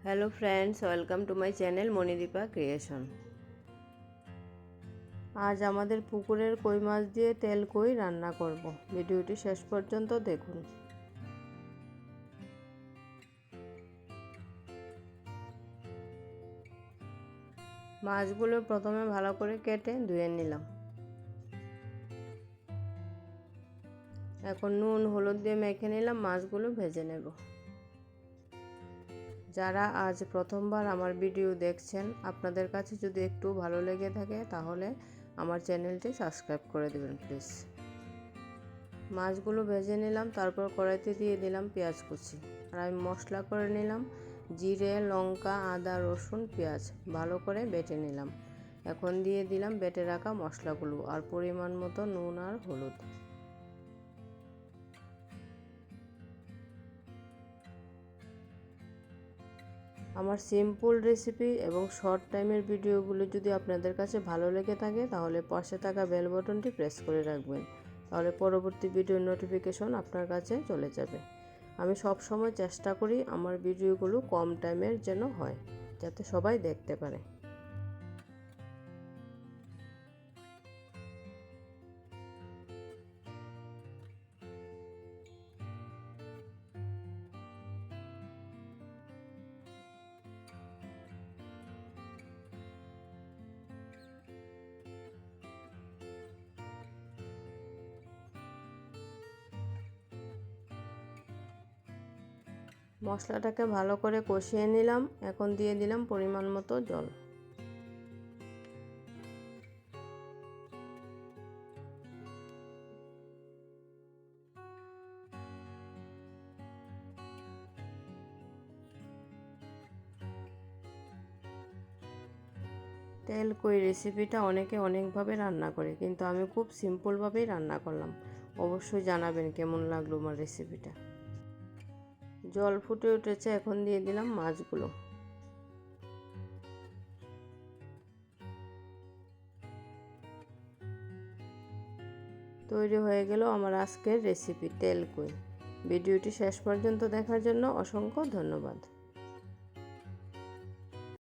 Hello friends, welcome to my channel Manidipa creation. আজ আমাদের পুকুরের কই মাছ দিয়ে তেল কই রান্না করব। ভিডিওটি শেষ পর্যন্ত দেখুন। মাছগুলো প্রথমে ভালো করে কেটে ধুয়ে নিলাম। এখন নুন হলুদ দিয়ে মেখে নিলাম, মাছগুলো ভেজে নেব। যারা আজ প্রথমবার আমার ভিডিও দেখছেন, আপনাদের কাছে যদি একটু ভালো লেগে থাকে তাহলে আমার চ্যানেলটি সাবস্ক্রাইব করে দেবেন প্লিজ। মাছগুলো ভেজে নিলাম, তারপর কড়াইতে দিয়ে দিলাম পেঁয়াজ কুচি। আর আমি মশলা করে নিলাম জিরে, লঙ্কা, আদা, রসুন, পেঁয়াজ ভালো করে বেটে নিলাম। এখন দিয়ে দিলাম বেটে রাখা মশলাগুলো আর পরিমাণ মতো নুন আর হলুদ। আমার সিম্পল রেসিপি এবং শর্ট টাইমের ভিডিওগুলো যদি আপনাদের কাছে ভালো লেগে থাকে তাহলে পাশে থাকা বেল বাটনটি প্রেস করে রাখবেন, তাহলে পরবর্তী ভিডিওর নোটিফিকেশন আপনার কাছে চলে যাবে। আমি সব সময় চেষ্টা করি আমার ভিডিওগুলো কম টাইমের যেন হয়, যাতে সবাই দেখতে পারে। মশলাটাকে ভালো করে কষিয়ে নিলাম। এখন দিয়ে দিলাম পরিমাণ মতো জল। তেল কই রেসিপিটা অনেকে অনেকভাবে রান্না করে, কিন্তু আমি খুব সিম্পলভাবেই রান্না করলাম। অবশ্যই জানাবেন কেমন লাগলো আমার রেসিপিটা। জল ফুটে উঠেছে, এখন দিয়ে দিলাম মাছগুলো। তৈরি হয়ে গেল আমার আজকের রেসিপি তেল কই। ভিডিওটি শেষ পর্যন্ত দেখার জন্য অসংখ্য ধন্যবাদ।